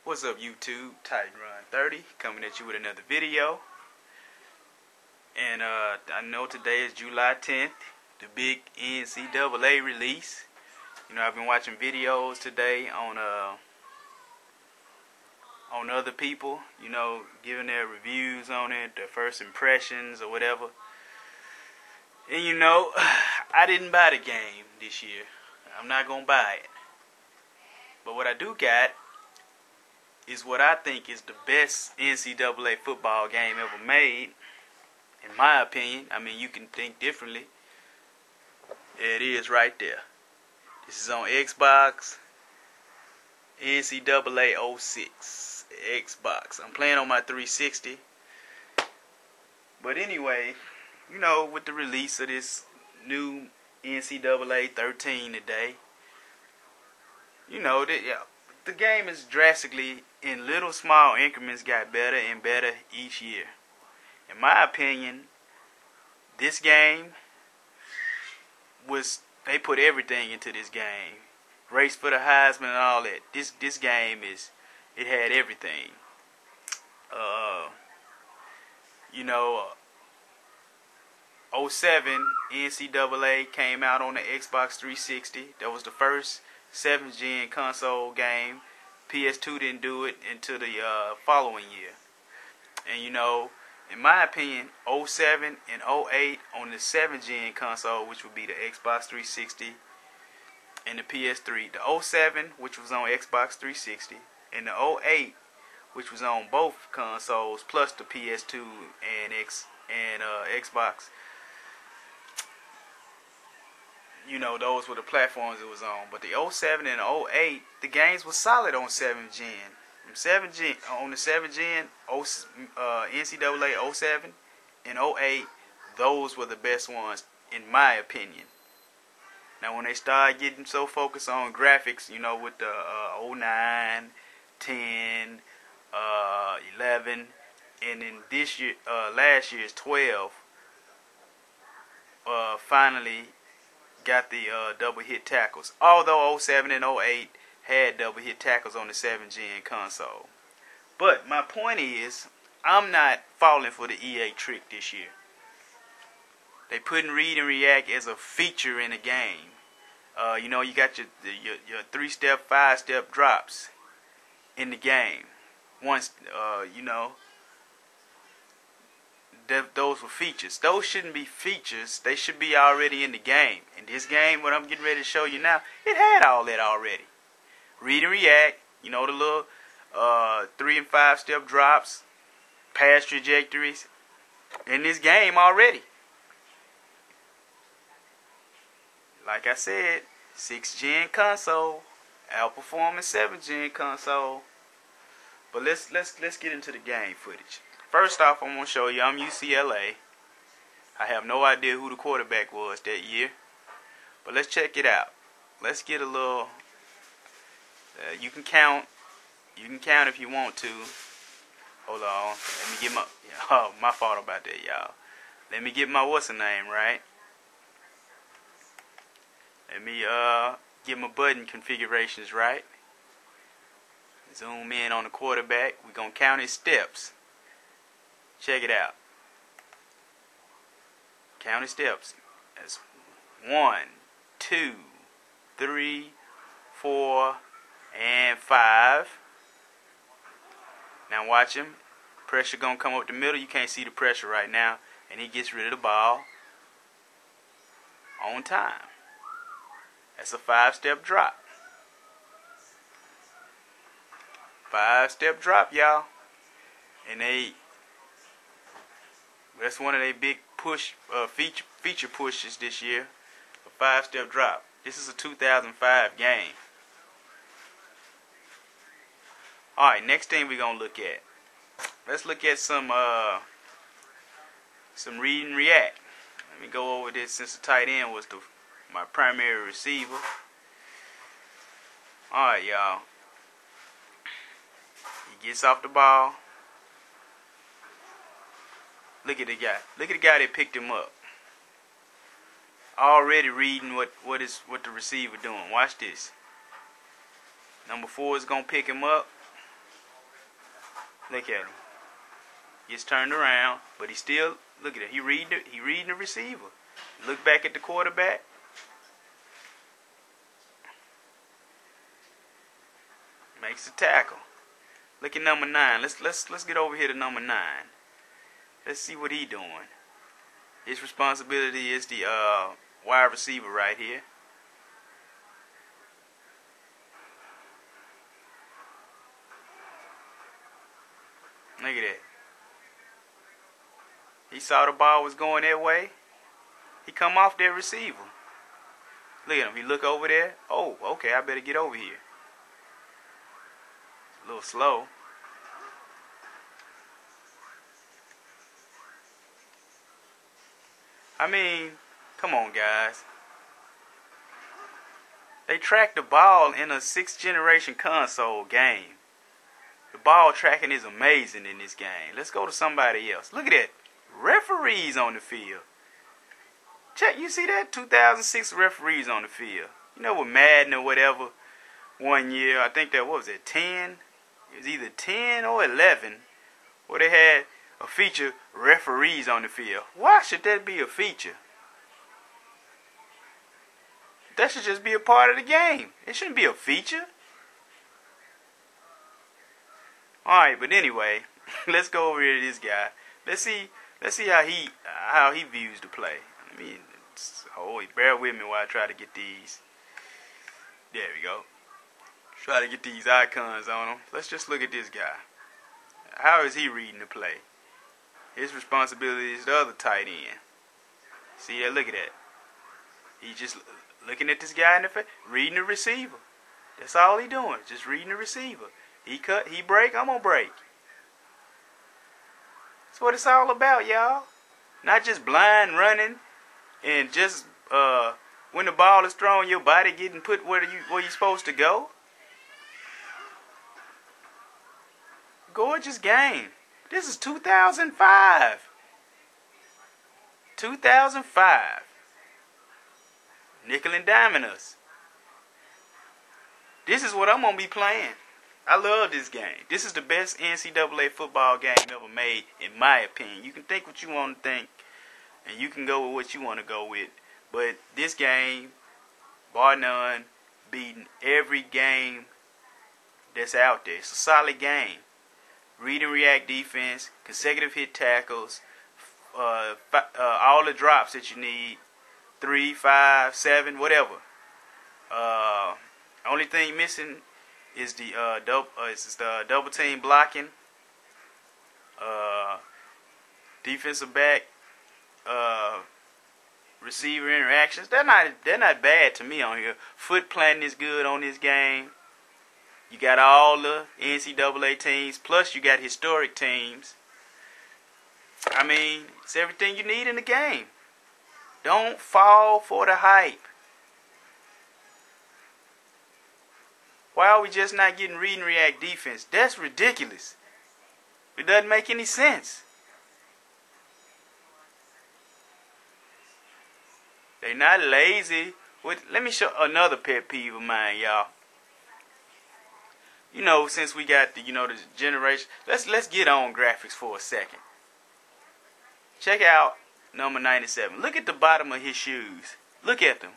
What's up, YouTube? Titan Run 30 coming at you with another video. And I know today is July 10th, the big NCAA release. You know, I've been watching videos today on other people, you know, giving their reviews on it, their first impressions or whatever. And you know, I didn't buy the game this year. I'm not gonna buy it. But what I do got is what I think is the best NCAA football game ever made, in my opinion. I mean, you can think differently. It is right there. This is on Xbox, NCAA 06, Xbox. I'm playing on my 360. But anyway, you know, with the release of this new NCAA 13 today, you know, the game is drastically, in little small increments, got better and better each year. In my opinion, this game they put everything into this game. Race for the Heisman and all that. This game it had everything. You know, 07 NCAA came out on the Xbox 360. That was the first 7th gen console game. PS2 didn't do it until the following year. And you know, in my opinion, 07 and 08 on the 7th gen console, which would be the Xbox 360 and the PS3. The 07, which was on Xbox 360, and the 08, which was on both consoles, plus the PS2 and Xbox. You know, those were the platforms it was on. But the 07 and 08, the games were solid on 7th gen. On the 7th gen, NCAA 07 and 08, those were the best ones, in my opinion. Now, when they started getting so focused on graphics, you know, with the 09, 10, 11, and then this year, last year's 12, finally got the double hit tackles. Although 07 and 08 had double hit tackles on the 7th gen console. But my point is, I'm not falling for the EA trick this year. They putting read and react as a feature in the game. You know, you got your 3-step, 5-step drops in the game. Once, you know, those were features. Those shouldn't be features. They should be already in the game. In this game, what I'm getting ready to show you now, it had all that already. Read and react, you know, the little 3 and 5-step drops, pass trajectories, in this game already. Like I said, 6th gen console, outperforming 7th gen console. But let's get into the game footage. First off, I'm going to show you I'm UCLA. I have no idea who the quarterback was that year. But let's check it out. Let's get a little... you can count. You can count if you want to. Hold on. Let me get my... Oh, my fault about that, y'all. Let me get my what's-the-name right. Let me get my button configurations right. Zoom in on the quarterback. We're going to count his steps. Check it out. Count his steps. That's 1, 2, 3, 4, and 5. Now watch him. Pressure gonna come up the middle. You can't see the pressure right now. And he gets rid of the ball on time. That's a 5-step drop. 5-step drop, y'all. And that's one of their big push feature pushes this year. A 5-step drop. This is a 2005 game. Alright, next thing we're gonna look at. Let's look at some read and react. Let me go over this since the tight end was my primary receiver. Alright, y'all. He gets off the ball. Look at the guy. Look at the guy that picked him up. Already reading what the receiver doing. Watch this. Number 4 is gonna pick him up. Look at him. Gets turned around, but he still, look at it. He reading the receiver. Look back at the quarterback. Makes the tackle. Look at number 9. Let's get over here to number 9. Let's see what he doing. His responsibility is the wide receiver right here. Look at that. He saw the ball was going that way. He come off that receiver. Look at him. He look over there. Oh, okay, I better get over here. A little slow. I mean, come on, guys. They track the ball in a 6th generation console game. The ball tracking is amazing in this game. Let's go to somebody else. Look at that. Referees on the field. Check, you see that? 2006 referees on the field. You know, with Madden or whatever, one year, I think that, what was it, 10? It was either 10 or 11, where they had a feature, referees on the field. Why should that be a feature? That should just be a part of the game. It shouldn't be a feature. Alright, but anyway, let's go over here to this guy. Let's see how he views the play. I mean, bear with me while I try to get these. There we go. Try to get these icons on him. Let's just look at this guy. How is he reading the play? His responsibility is the other tight end. See that? Look at that. He just looking at this guy in the face, reading the receiver. That's all he doing. Just reading the receiver. He cut, he break, I'm gonna break. That's what it's all about, y'all. Not just blind running and just when the ball is thrown, your body getting put where you're supposed to go. Gorgeous game. This is 2005. 2005. Nickel and diming us. This is what I'm going to be playing. I love this game. This is the best NCAA football game ever made, in my opinion. You can think what you want to think, and you can go with what you want to go with. But this game, bar none, beating every game that's out there. It's a solid game. Read and react defense, consecutive hit tackles, all the drops that you need, 3, 5, 7, whatever. Only thing missing is the double team blocking, defensive back, receiver interactions. They're not bad to me on here. Foot planting is good on this game. You got all the NCAA teams, plus you got historic teams. I mean, it's everything you need in the game. Don't fall for the hype. Why are we just not getting read and react defense? That's ridiculous. It doesn't make any sense. They're not lazy. Let me show another pet peeve of mine, y'all. You know, since we got the generation, let's get on graphics for a second. Check out number 97. Look at the bottom of his shoes. Look at them.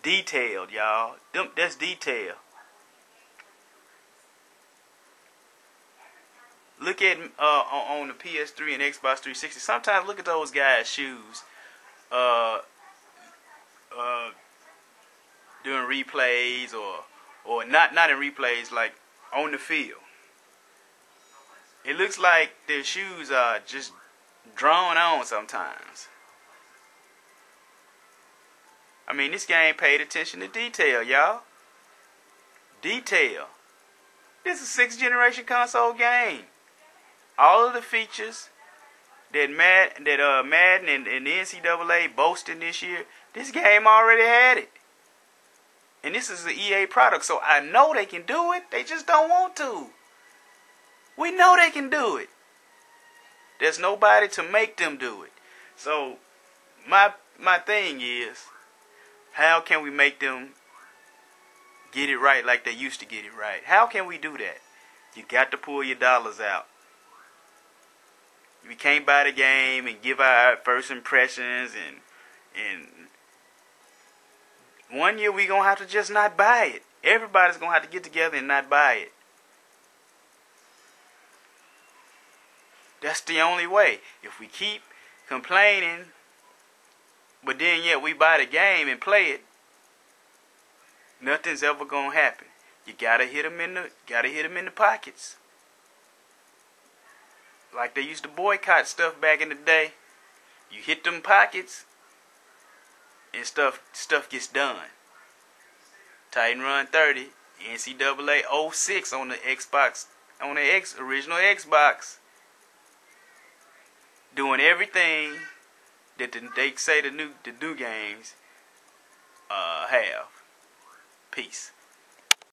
Detailed, y'all. That's detail. Look at on the PS3 and Xbox 360. Sometimes look at those guys' shoes. Doing replays or not in replays, like on the field. It looks like their shoes are just drawn on sometimes. I mean, this game paid attention to detail, y'all. Detail. This is a 6th generation console game. All of the features that Madden and the NCAA boasting this year, this game already had it. And this is an EA product, so I know they can do it. They just don't want to. We know they can do it. There's nobody to make them do it. So my thing is, how can we make them get it right like they used to get it right? How can we do that? You got to pull your dollars out. We can't buy the game and give our first impressions, and one year we gonna have to just not buy it. Everybody's gonna have to get together and not buy it. That's the only way. If we keep complaining, but then yet we buy the game and play it, nothing's ever gonna happen. You gotta hit them in the pockets. Like they used to boycott stuff back in the day. You hit them pockets, and stuff gets done. Titan Run 30, NCAA 06 on the Xbox, on the original Xbox, doing everything that they say the new games have. Peace.